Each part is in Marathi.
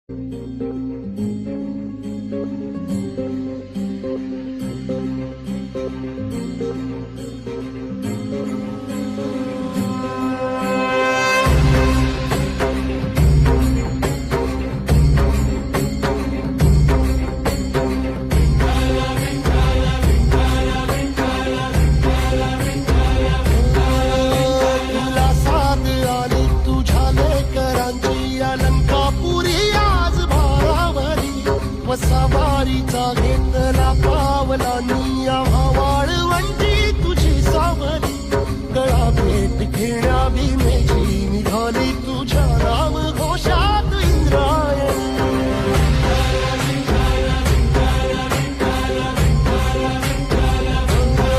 तुला साथ आली तुझ्या लेकरांची अलंकापुरी आज भारावरी वसावारीचा घेतला पावलांनी आम्हा वाळवंटी तुझी सावली गळा भेट घेण्या भीमेची निघाली तुझ्या राम घोषात इंद्रायणी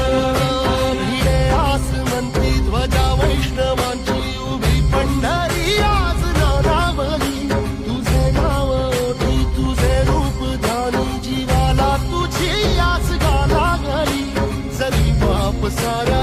भिडे आसमंती ध्वजा वैष्णवांची उभी पंढरी आज नानावली तुझे नाव ओठी तुझे रूप ध्यानी जीवाला तुझी आस गाला घरी जरी बाप सारा